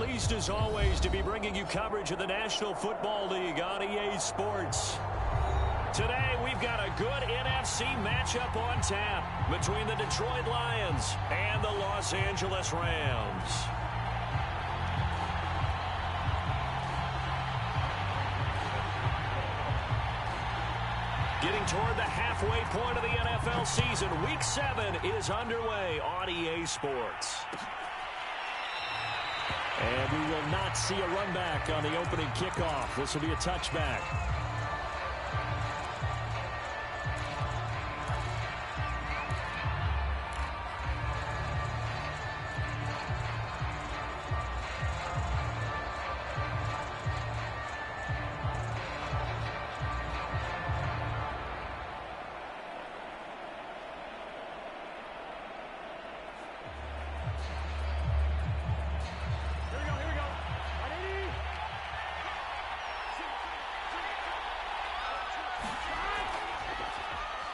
pleased as always to be bringing you coverage of the National Football League on EA Sports. Today, we've got a good NFC matchup on tap between the Detroit Lions and the Los Angeles Rams. Getting toward the halfway point of the NFL season, Week 7 is underway on EA Sports. And we will not see a run back on the opening kickoff. This will be a touchback.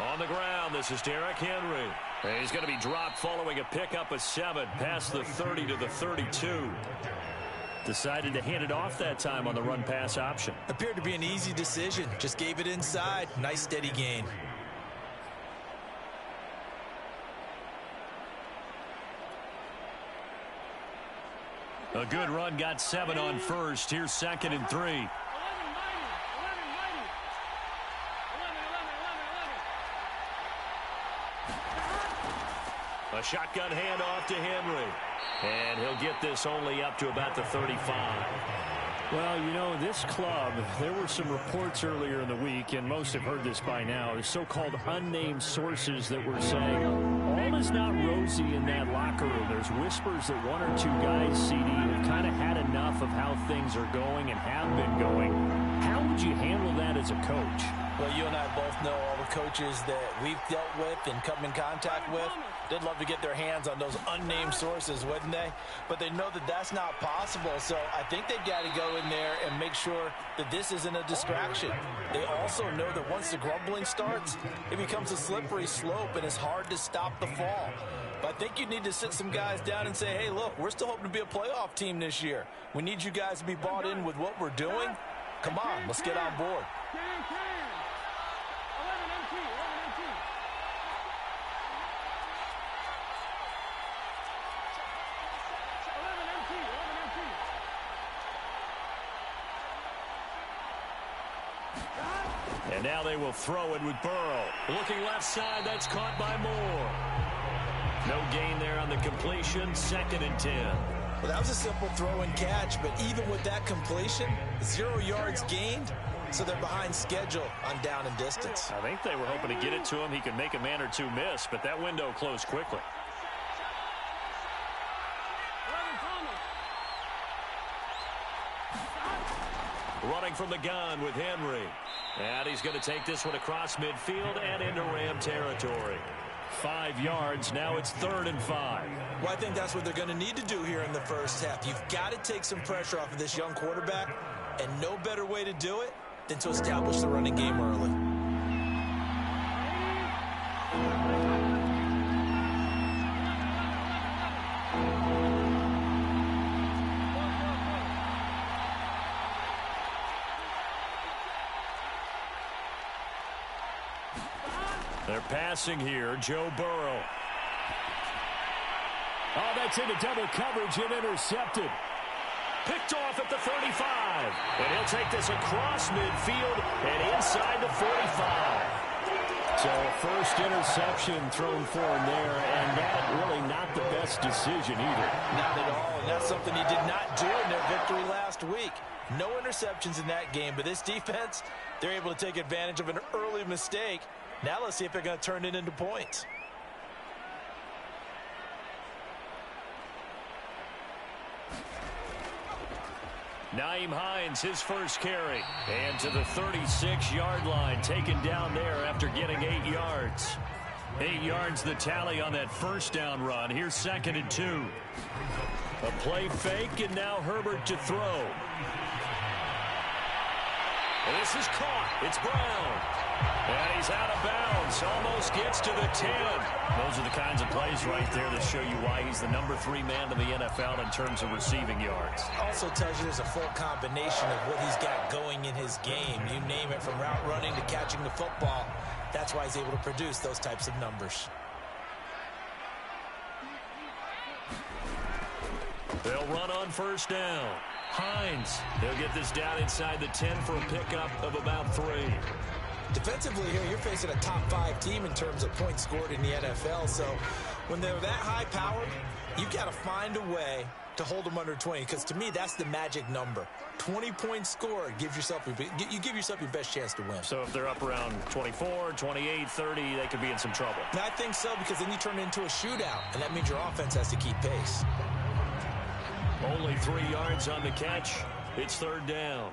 On the ground, this is Derrick Henry. And he's going to be dropped following a pickup of 7 past the 30 to the 32. Decided to hand it off that time on the run-pass option. Appeared to be an easy decision. Just gave it inside. Nice steady gain. A good run, got 7 on first. Here's 2nd and 3. A shotgun handoff to Henry. And he'll get this only up to about the 35. Well, you know, this club, there were some reports earlier in the week, and most have heard this by now, the so-called unnamed sources that were saying all is not rosy in that locker room. There's whispers that 1 or 2 guys, CD, have kind of had enough of how things are going and have been going. How would you handle that as a coach? Well, you and I both know all the coaches that we've dealt with and come in contact with. They'd love to get their hands on those unnamed sources, wouldn't they? But they know that that's not possible, so I think they've got to go in there and make sure that this isn't a distraction. They also know that once the grumbling starts, it becomes a slippery slope and it's hard to stop the fall. But I think you need to sit some guys down and say, hey, look, we're still hoping to be a playoff team this year. We need you guys to be bought in with what we're doing. Come on, let's get on board. And now they will throw it with Burrow. Looking left side, that's caught by Moore. No gain there on the completion, 2nd and 10. Well, that was a simple throw and catch, but even with that completion, 0 yards gained, so they're behind schedule on down and distance. I think they were hoping to get it to him. He could make a man or 2 miss, but that window closed quickly. Running from the gun with Henry. And he's going to take this one across midfield and into Ram territory. 5 yards. Now it's 3rd and 5. Well, I think that's what they're going to need to do here in the first half. You've got to take some pressure off of this young quarterback, and no better way to do it than to establish the running game early. They're passing here, Joe Burrow. Oh, that's into double coverage and intercepted. Picked off at the 35. And he'll take this across midfield and inside the 45. So a first interception thrown for him there, and that really not the best decision either. Not at all, and that's something he did not do in their victory last week. No interceptions in that game, but this defense, they're able to take advantage of an early mistake. Now let's see if they're going to turn it into points. Nyheim Hines, his first carry. And to the 36-yard line, taken down there after getting 8 yards. 8 yards the tally on that first down run. Here's 2nd and 2. A play fake, and now Herbert to throw. And this is caught. It's Brown. And he's out of bounds. Almost gets to the 10. Those are the kinds of plays right there that show you why he's the #3 man in the NFL in terms of receiving yards. Also tells you there's a full combination of what he's got going in his game. You name it, from route running to catching the football. That's why he's able to produce those types of numbers. They'll run on first down. Hines, they'll get this down inside the 10 for a pickup of about 3. Defensively here, you're facing a top 5 team in terms of points scored in the NFL. So when they're that high-powered, you've got to find a way to hold them under 20. Because to me, that's the magic number. 20 points scored gives yourself you give yourself your best chance to win. So if they're up around 24, 28, 30, they could be in some trouble. And I think so, because then you turn it into a shootout, and that means your offense has to keep pace. Only 3 yards on the catch. It's third down.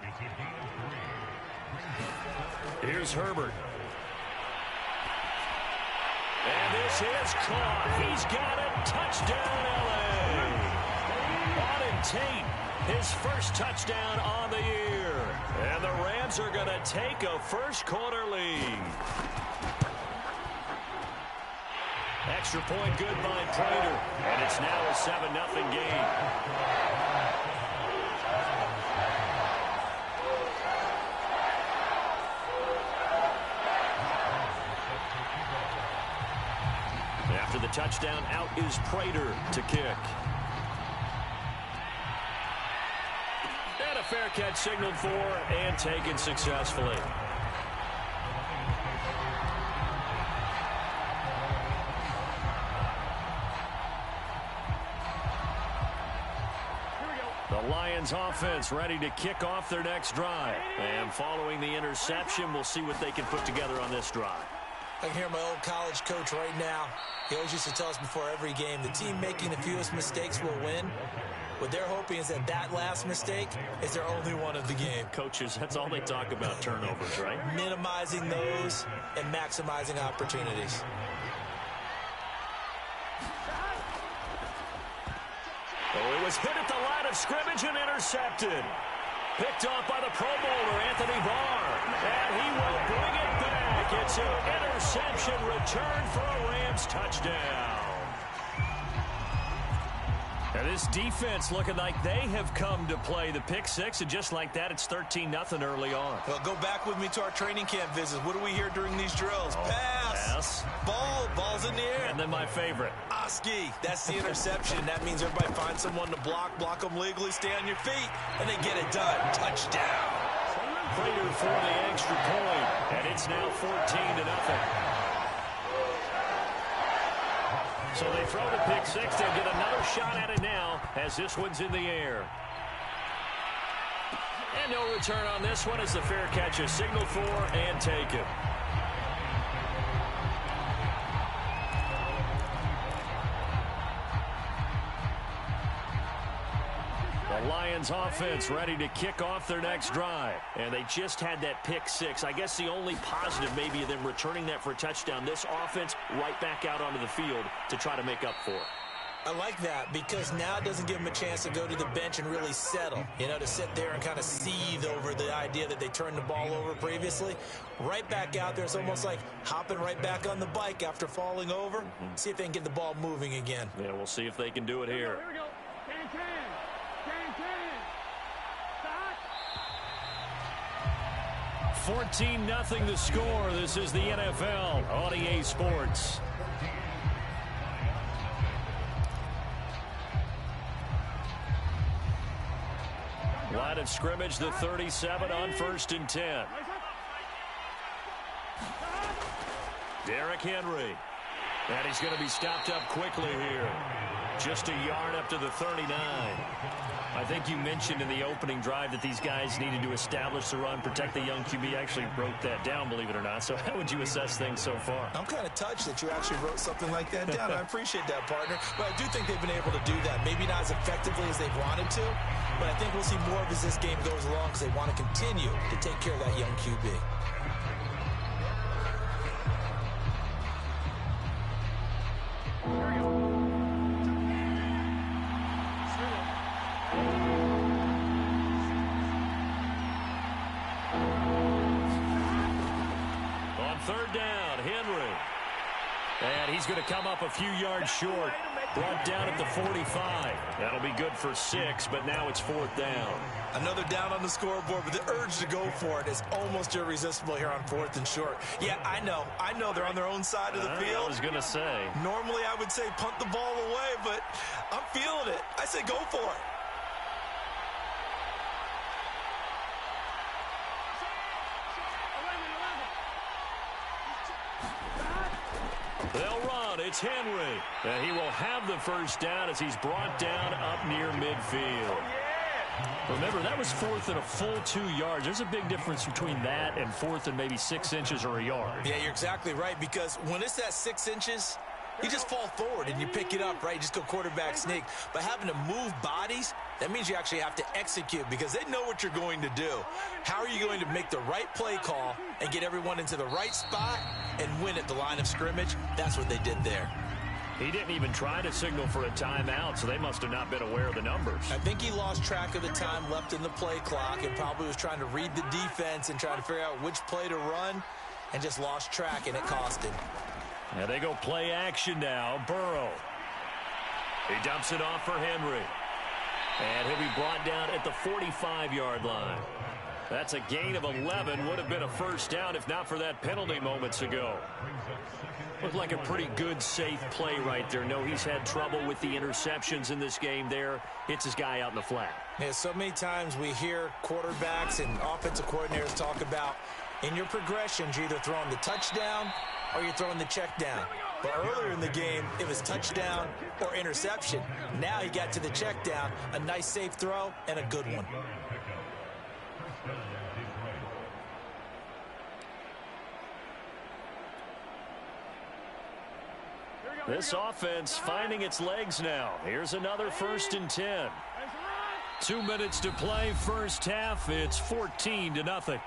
Here's Herbert. And this is caught. He's got it. Touchdown, L.A. Auden Tate, his first touchdown on the year. And the Rams are going to take a first-quarter lead. Extra point good by Prater. And it's now a 7-0 game. After the touchdown, out is Prater to kick. And a fair catch signaled for and taken successfully. The Lions offense ready to kick off their next drive. And following the interception, we'll see what they can put together on this drive. I can hear my old college coach right now. He always used to tell us before every game, the team making the fewest mistakes will win. What they're hoping is that last mistake is their only one of the game. Coaches, that's all they talk about, turnovers, right? Minimizing those and maximizing opportunities. Oh, it was hit at the line of scrimmage and intercepted. Picked off by the Pro Bowler, Anthony Barr. And he will bring it back. It's an interception return for a Rams touchdown. And this defense looking like they have come to play the pick six, and just like that, it's 13-0 early on. Well, go back with me to our training camp visits. What do we hear during these drills? Pass. Ball's in the air. And then my favorite. Oski. That's the interception. That means everybody finds someone to block them legally, stay on your feet, and they get it done. Touchdown. Prater for the extra point, and it's now 14-0. So they throw the pick six. They'll get another shot at it now as this one's in the air. And no return on this one as the fair catch is signaled for and taken. The Lions offense ready to kick off their next drive. And they just had that pick six. I guess the only positive maybe of them returning that for a touchdown. This offense right back out onto the field to try to make up for it. I like that because now it doesn't give them a chance to go to the bench and really settle. You know, to sit there and kind of seethe over the idea that they turned the ball over previously. Right back out there. It's almost like hopping right back on the bike after falling over. See if they can get the ball moving again. Yeah, we'll see if they can do it here. Here we go. 14-0 the score. This is the NFL on EA Sports. Line of scrimmage, the 37 on 1st and 10. Derrick Henry. And he's going to be stopped up quickly here. Just a yard up to the 39. I think you mentioned in the opening drive that these guys needed to establish the run, protect the young QB. Actually wrote that down, believe it or not. So how would you assess things so far? I'm kind of touched that you actually wrote something like that down. I appreciate that, partner. But I do think they've been able to do that. Maybe not as effectively as they've wanted to, but I think we'll see more of as this game goes along because they want to continue to take care of that young QB. third down. Henry. And he's going to come up a few yards short. Brought down at the 45. That'll be good for 6, but now it's 4th down. Another down on the scoreboard, but the urge to go for it is almost irresistible here on 4th and short. Yeah, I know they're on their own side of the field. I was going to say. Normally I would say punt the ball away, but I'm feeling it. I say go for it. They'll run. It's Henry. And he will have the first down as he's brought down up near midfield. Remember, that was 4th and a full 2 yards. There's a big difference between that and 4th and maybe 6 inches or a yard. Yeah, you're exactly right, because when it's at 6 inches, you just fall forward and you pick it up, right? You just go quarterback sneak. But having to move bodies, that means you actually have to execute because they know what you're going to do. How are you going to make the right play call and get everyone into the right spot and win at the line of scrimmage? That's what they did there. He didn't even try to signal for a timeout, so they must have not been aware of the numbers. I think he lost track of the time left in the play clock and probably was trying to read the defense and trying to figure out which play to run and just lost track, and it cost him. Now they go play action now. Burrow. He dumps it off for Henry. And he'll be brought down at the 45-yard line. That's a gain of 11. Would have been a first down if not for that penalty moments ago. Looked like a pretty good, safe play right there. No, he's had trouble with the interceptions in this game there. Hits his guy out in the flat. Yeah, so many times we hear quarterbacks and offensive coordinators talk about in your progressions, you're either throwing the touchdown or you're throwing the check down. But earlier in the game, it was touchdown or interception. Now he got to the check down, a nice safe throw, and a good one. This offense finding its legs now. Here's another 1st and 10. 2 minutes to play, first half. It's 14-0.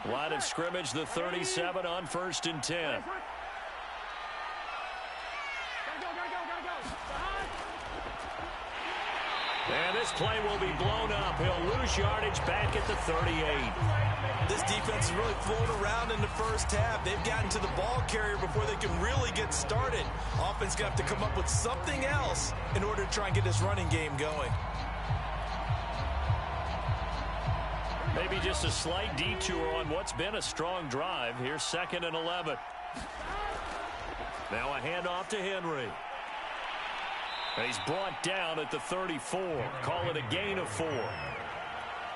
Line of scrimmage, the 37 on 1st and 10. And this play will be blown up. He'll lose yardage back at the 38. This defense is really flown around in the first half. They've gotten to the ball carrier before they can really get started. Offense going to have to come up with something else in order to try and get this running game going. Maybe just a slight detour on what's been a strong drive. Here's 2nd and 11. Now a handoff to Henry. And he's brought down at the 34. Call it a gain of 4.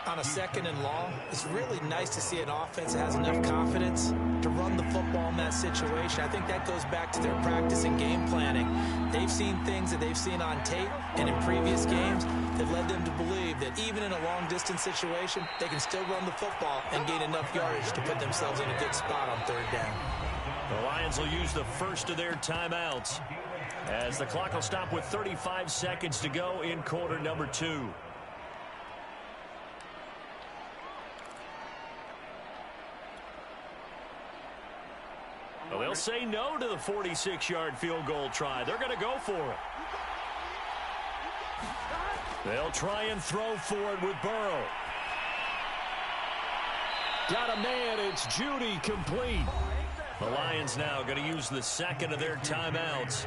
On a 2nd and long, it's really nice to see an offense that has enough confidence to run the football in that situation. I think that goes back to their practice and game planning. They've seen things that they've seen on tape and in previous games that led them to believe that even in a long-distance situation, they can still run the football and gain enough yardage to put themselves in a good spot on 3rd down. The Lions will use the first of their timeouts as the clock will stop with 35 seconds to go in quarter number 2. Well, they'll say no to the 46-yard field goal try. They're going to go for it. They'll try and throw for it with Burrow. Got a man. It's Judy, complete. The Lions now going to use the 2nd of their timeouts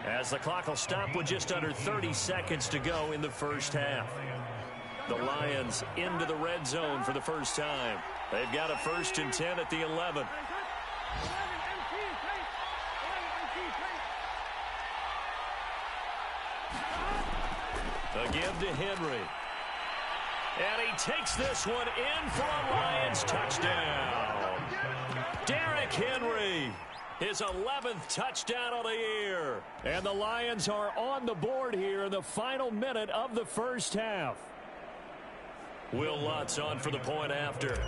as the clock will stop with just under 30 seconds to go in the first half. The Lions into the red zone for the first time. They've got a 1st and 10 at the 11. A give to Henry. And he takes this one in for a Lions touchdown. Derrick Henry, his 11th touchdown of the year. And the Lions are on the board here in the final minute of the first half. Will Lutz on for the point after.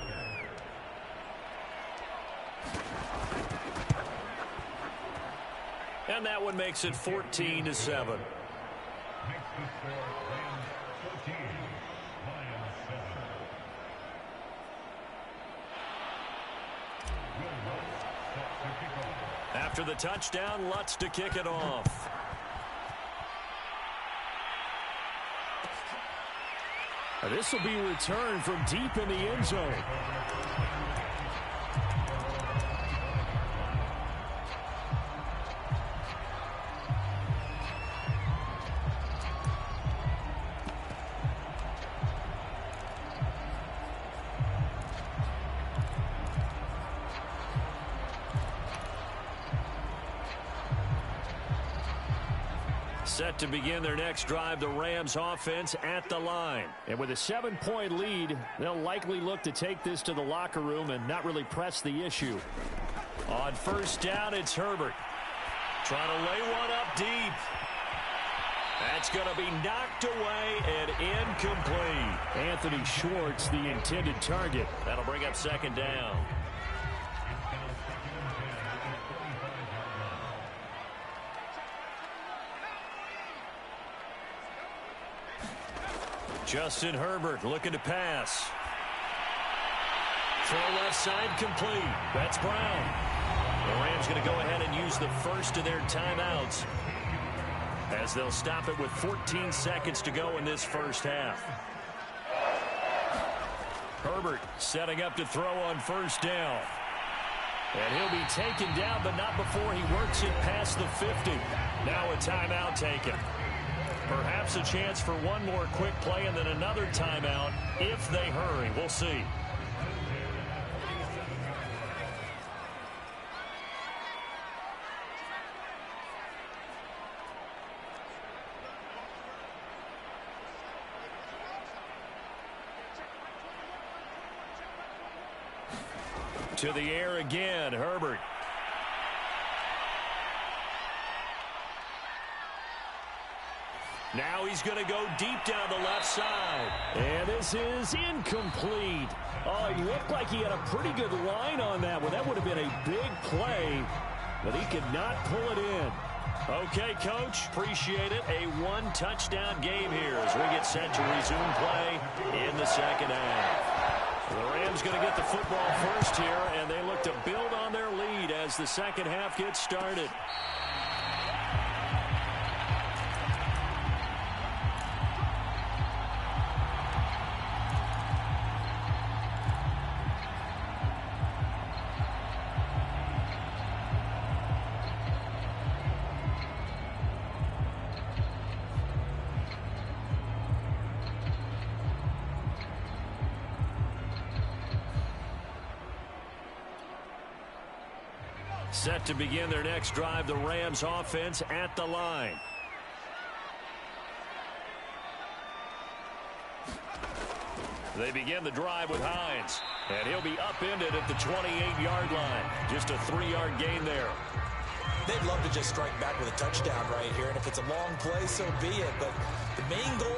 And that one makes it 14-7. After the touchdown, Lutz to kick it off. This will be returned from deep in the end zone. Set to begin their next drive, the Rams offense at the line. And with a 7-point lead, they'll likely look to take this to the locker room and not really press the issue. On first down, it's Herbert. Trying to lay one up deep. That's going to be knocked away and incomplete. Anthony Schwartz, the intended target. That'll bring up second down. Justin Herbert looking to pass. Throw left side complete. That's Brown. The Rams going to go ahead and use the first of their timeouts as they'll stop it with 14 seconds to go in this first half. Herbert setting up to throw on first down. And he'll be taken down, but not before he works it past the 50. Now a timeout taken. Perhaps a chance for one more quick play and then another timeout if they hurry. We'll see. To the air again, Herbert. Now he's going to go deep down the left side. And this is incomplete. Oh, he looked like he had a pretty good line on that one. That would have been a big play, but he could not pull it in. Okay, Coach, appreciate it. A one-touchdown game here as we get set to resume play in the second half. The Rams going to get the football first here, and they look to build on their lead as the second half gets started. Set to begin their next drive, the Rams offense at the line. They begin the drive with Hines, and he'll be upended at the 28-yard line. Just a 3-yard gain there. They'd love to just strike back with a touchdown right here, and if it's a long play, so be it. But the main goal,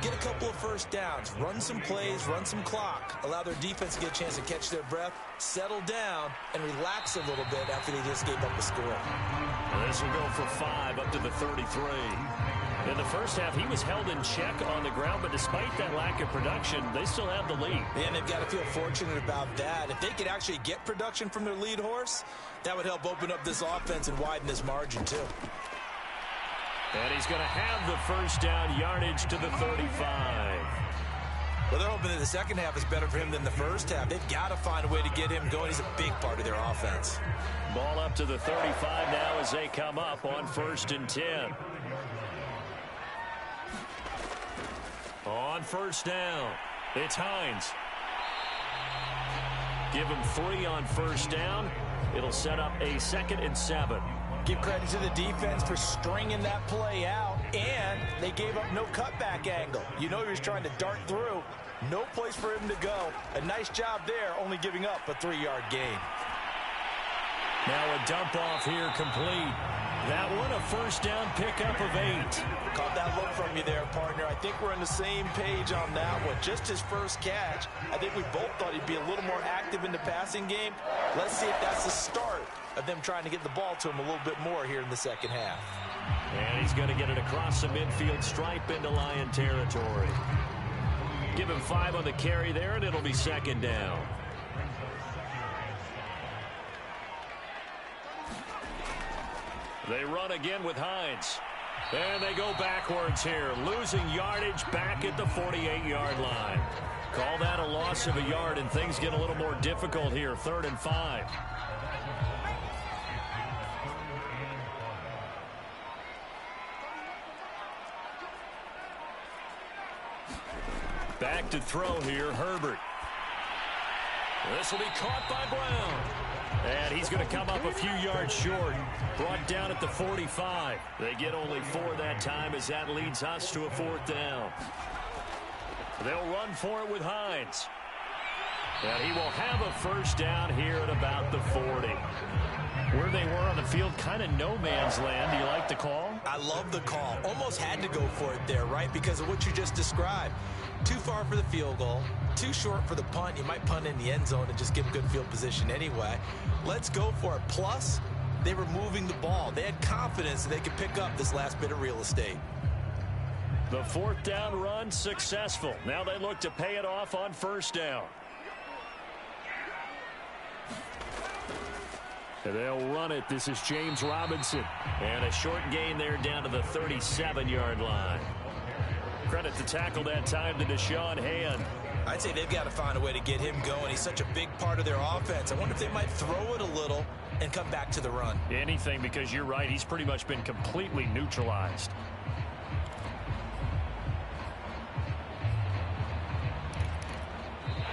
get a couple of first downs, run some plays, run some clock, allow their defense to get a chance to catch their breath, settle down, and relax a little bit after they just gave up the score. This will go for 5 up to the 33. In the first half, he was held in check on the ground, but despite that lack of production, they still have the lead. And they've got to feel fortunate about that. If they could actually get production from their lead horse, that would help open up this offense and widen this margin too. And he's going to have the first down, yardage to the 35. Well, they're hoping that the second half is better for him than the first half. They've got to find a way to get him going. He's a big part of their offense. Ball up to the 35 now as they come up on 1st and 10. On first down, it's Hines. Give him 3 on first down. It'll set up a 2nd and 7. Give credit to the defense for stringing that play out, and they gave up no cutback angle. You know he was trying to dart through. No place for him to go. A nice job there, only giving up a 3-yard gain. Now a dump off here complete. That one a first down pickup of 8. Caught that look from you there, partner. I think we're on the same page on that one. Just his first catch. I think we both thought he'd be a little more active in the passing game. Let's see if that's the start of them trying to get the ball to him a little bit more here in the second half. And he's going to get it across the midfield stripe into Lion territory. Give him 5 on the carry there, and it'll be 2nd down. They run again with Hines. And they go backwards here, losing yardage back at the 48-yard line. Call that a loss of a yard, and things get a little more difficult here, 3rd and 5. Back to throw here, Herbert. This will be caught by Brown. And he's going to come up a few yards short. Brought down at the 45. They get only 4 that time as that leads us to a 4th down. They'll run for it with Hines. And he will have a 1st down here at about the 40. Where they were on the field, kind of no man's land. Do you like the call? I love the call. Almost had to go for it there, right? Because of what you just described. Too far for the field goal. Too short for the punt. You might punt in the end zone and just give good field position anyway. Let's go for it. Plus, they were moving the ball. They had confidence that they could pick up this last bit of real estate. The 4th down run successful. Now they look to pay it off on 1st down. And they'll run it. This is James Robinson. And a short gain there down to the 37-yard line. Credit the tackle that time to Deshaun Hand. I'd say they've got to find a way to get him going. He's such a big part of their offense. I wonder if they might throw it a little and come back to the run. Anything, because you're right. He's pretty much been completely neutralized.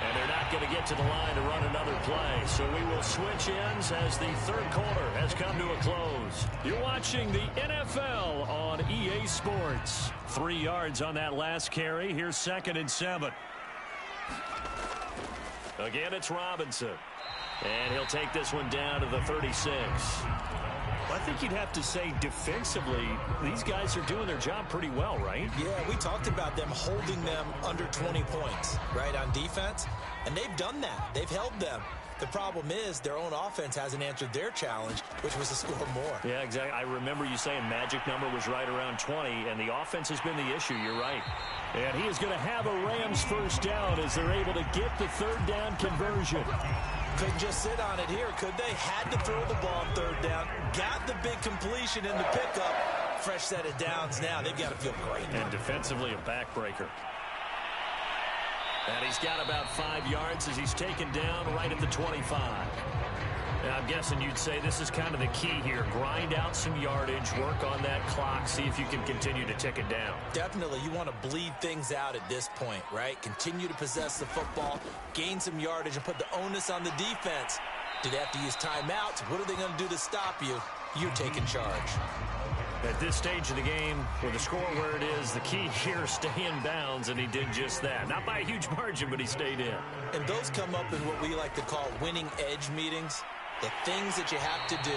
And they're not going to get to the line to run another play. So we will switch ends as the 3rd quarter has come to a close. You're watching the NFL on EA Sports. 3 yards on that last carry. Here's 2nd and 7. Again, it's Robinson. And he'll take this one down to the 36. I think you'd have to say defensively, these guys are doing their job pretty well, right? Yeah, we talked about them holding them under 20 points, right, on defense. And they've done that. They've held them. The problem is their own offense hasn't answered their challenge, which was to score more. Yeah, exactly. I remember you saying magic number was right around 20, and the offense has been the issue. You're right. And he is going to have a Rams 1st down as they're able to get the 3rd down conversion. Couldn't just sit on it here, could they? Had to throw the ball on 3rd down. Got the big completion in the pickup. Fresh set of downs now. They've got to feel great. And defensively, a backbreaker. And he's got about 5 yards as he's taken down right at the 25. And I'm guessing you'd say this is kind of the key here. Grind out some yardage, work on that clock, see if you can continue to tick it down. Definitely. You want to bleed things out at this point, right? Continue to possess the football, gain some yardage, and put the onus on the defense. Do they have to use timeouts? What are they going to do to stop you? You're taking charge. At this stage of the game, with the score where it is, the key here is stay in bounds, and he did just that. Not by a huge margin, but he stayed in. And those come up in what we like to call winning edge meetings. The things that you have to do,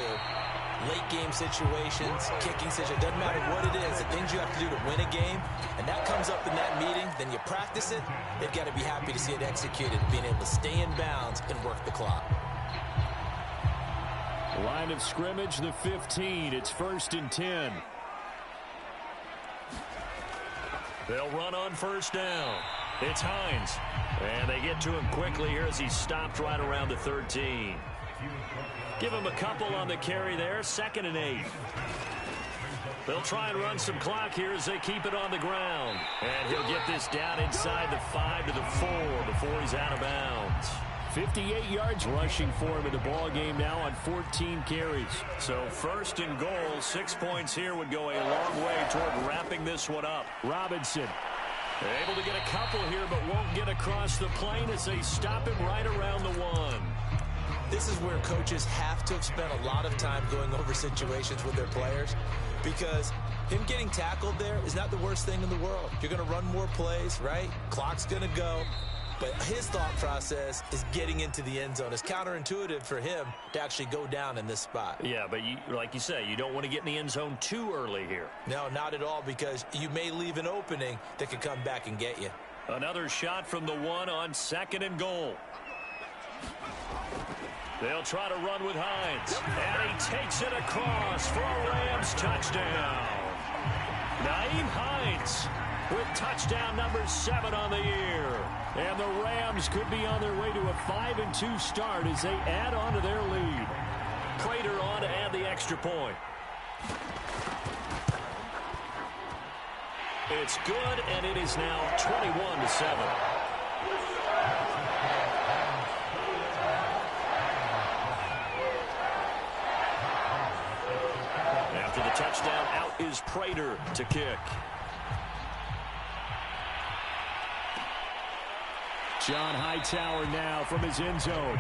late game situations, kicking situations, doesn't matter what it is, the things you have to do to win a game, and that comes up in that meeting, then you practice it, they've got to be happy to see it executed, being able to stay in bounds and work the clock. Line of scrimmage, the 15. It's 1st and 10. They'll run on 1st down. It's Hines. And they get to him quickly here as he's stopped right around the 13. Give him a couple on the carry there. 2nd and 8. They'll try and run some clock here as they keep it on the ground. And he'll get this down inside the 5 to the 4 before he's out of bounds. 58 yards rushing for him in the ball game now on 14 carries. So 1st and goal, 6 points here would go a long way toward wrapping this one up. Robinson. Able to get a couple here, but won't get across the plane as they stop him right around the 1. This is where coaches have to have spent a lot of time going over situations with their players, because him getting tackled there is not the worst thing in the world. You're going to run more plays, right? Clock's going to go. But his thought process is getting into the end zone. It's counterintuitive for him to actually go down in this spot. Yeah, but like you say, you don't want to get in the end zone too early here. No, not at all, because you may leave an opening that could come back and get you. Another shot from the 1 on 2nd and goal. They'll try to run with Hines. And he takes it across for a Rams touchdown. Nyheim Hines with touchdown number 7 on the year. And the Rams could be on their way to a 5-2 start as they add on to their lead. Prater on to add the extra point. It's good, and it is now 21-7. After the touchdown, out is Prater to kick. John Hightower now from his end zone.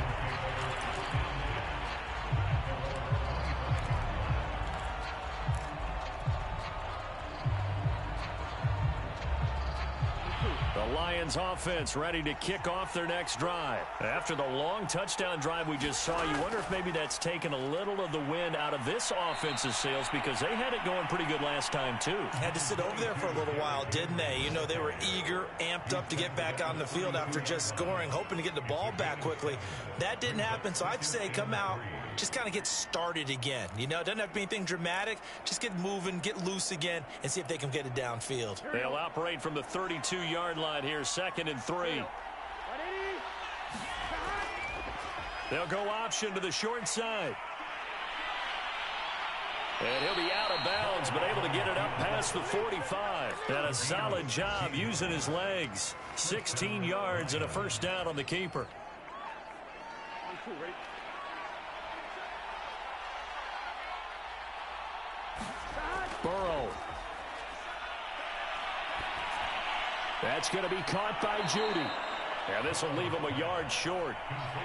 The Lions offense ready to kick off their next drive. After the long touchdown drive we just saw, you wonder if maybe that's taken a little of the wind out of this offense's sails because they had it going pretty good last time too. Had to sit over there for a little while, didn't they? You know, they were eager, amped up to get back on the field after just scoring, hoping to get the ball back quickly. That didn't happen, so I'd say come out, just kind of get started again. You know, it doesn't have to be anything dramatic. Just get moving, get loose again, and see if they can get it downfield. They'll operate from the 32-yard line here, 2nd and 3. They'll go option to the short side. And he'll be out of bounds, but able to get it up past the 45. And a solid job using his legs. 16 yards and a first down on the keeper. Burrow. That's going to be caught by Judy. And this will leave him a yard short.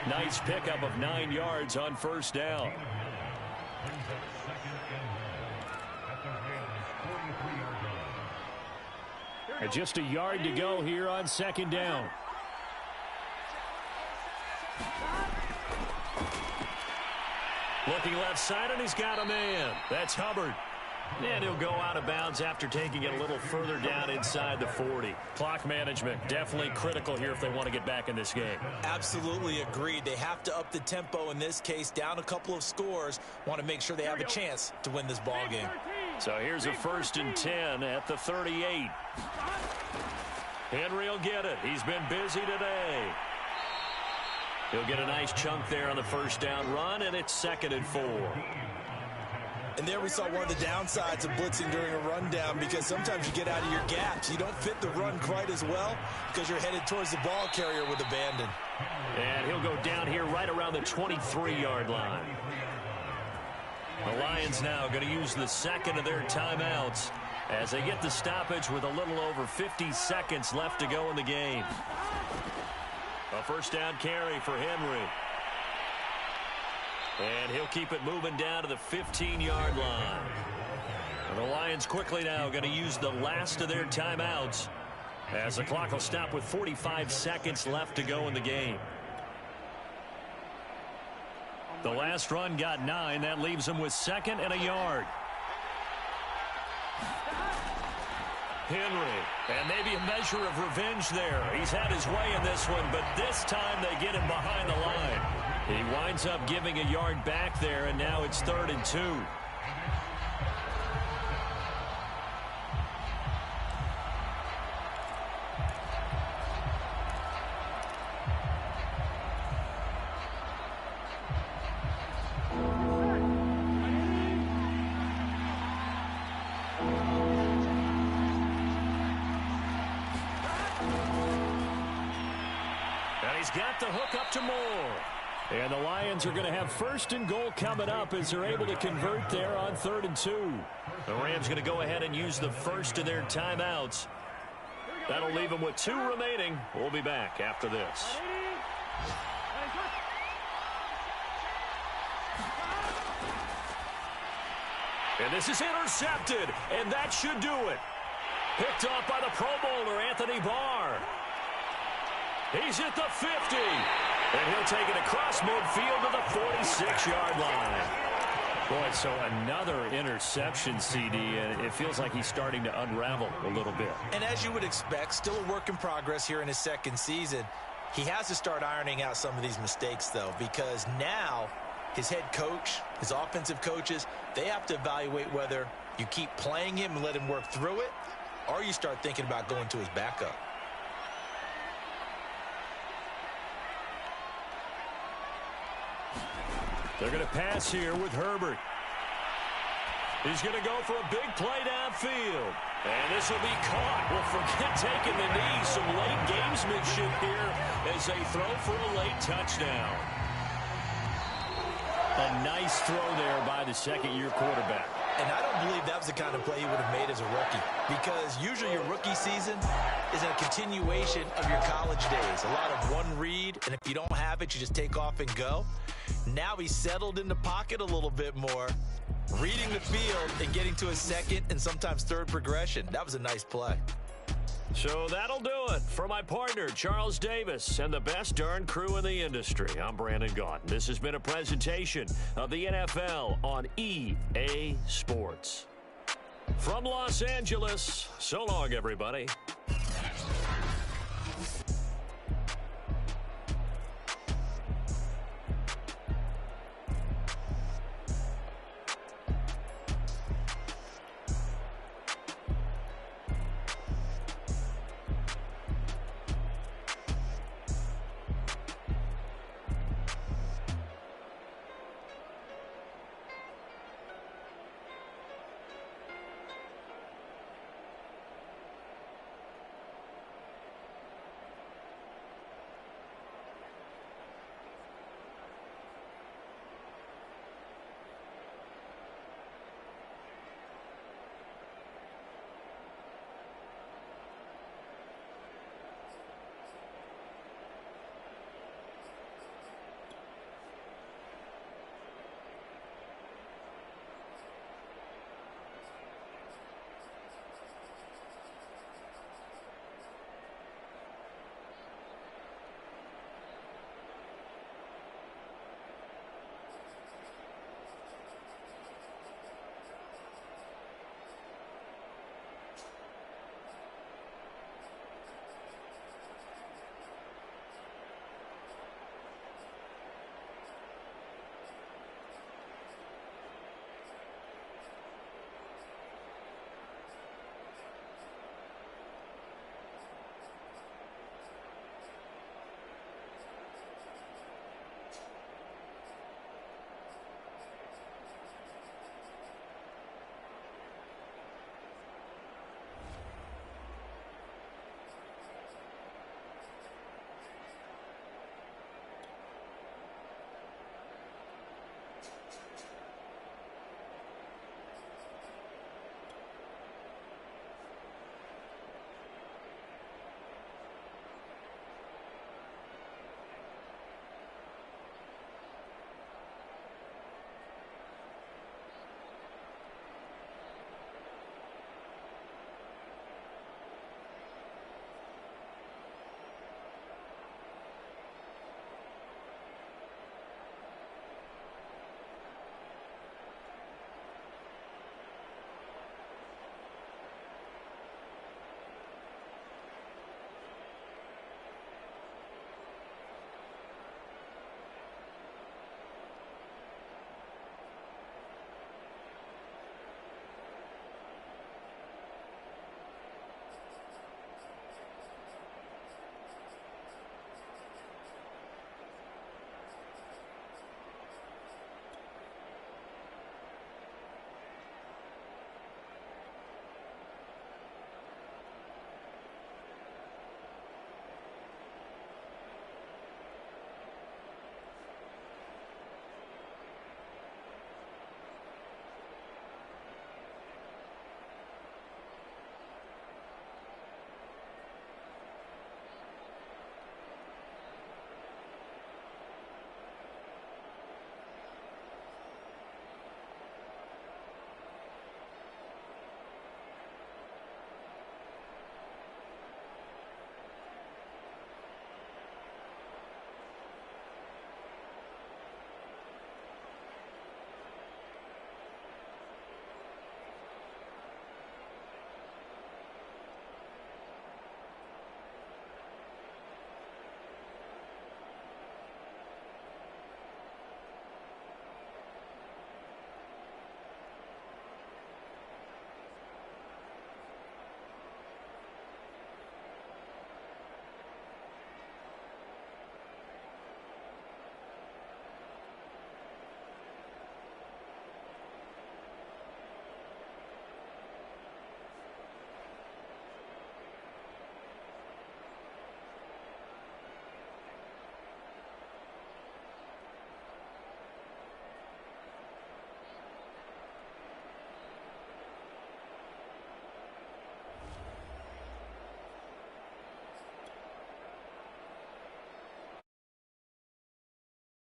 Nice pickup of 9 yards on first down. And just a yard to go here on 2nd down. Looking left side, and he's got a man. That's Hubbard. And he'll go out of bounds after taking it a little further down inside the 40. Clock management definitely critical here if they want to get back in this game. Absolutely agreed. They have to up the tempo in this case, down a couple of scores. Want to make sure they have a chance to win this ball game. So here's a 1st and 10 at the 38. Henry will get it. He's been busy today. He'll get a nice chunk there on the first down run, and it's 2nd and 4. And there we saw one of the downsides of blitzing during a rundown, because sometimes you get out of your gaps. You don't fit the run quite as well because you're headed towards the ball carrier with abandon. And he'll go down here right around the 23-yard line. The Lions now going to use the 2nd of their timeouts as they get the stoppage with a little over 50 seconds left to go in the game. A first down carry for Henry. And he'll keep it moving down to the 15-yard line. And the Lions quickly now going to use the last of their timeouts as the clock will stop with 45 seconds left to go in the game. The last run got 9. That leaves him with 2nd and a yard. Henry, and maybe a measure of revenge there. He's had his way in this one, but this time they get him behind the line. He winds up giving a yard back there, and now it's 3rd and 2. And he's got the hook up to Moore. And the Lions are going to have 1st and goal coming up as they're able to convert there on 3rd and 2. The Rams going to go ahead and use the first of their timeouts. That'll leave them with 2 remaining. We'll be back after this. And this is intercepted, and that should do it. Picked off by the Pro Bowler, Anthony Barr. He's at the 50. And he'll take it across midfield to the 46-yard line. Boy, so another interception, CD, and it feels like he's starting to unravel a little bit. And as you would expect, still a work in progress here in his 2nd season. He has to start ironing out some of these mistakes, though, because now his head coach, his offensive coaches, they have to evaluate whether you keep playing him and let him work through it, or you start thinking about going to his backup. They're going to pass here with Herbert. He's going to go for a big play downfield. And this will be caught. Well, forget taking the knee. Some late gamesmanship here as they throw for a late touchdown. A nice throw there by the 2nd-year quarterback. And I don't believe that was the kind of play he would have made as a rookie, because usually your rookie season is a continuation of your college days. A lot of one read, and if you don't have it, you just take off and go. Now he's settled in the pocket a little bit more, reading the field and getting to his 2nd and sometimes 3rd progression. That was a nice play. So that'll do it. For my partner, Charles Davis, and the best darn crew in the industry, I'm Brandon Gaudin. This has been a presentation of the NFL on EA Sports. From Los Angeles, so long, everybody.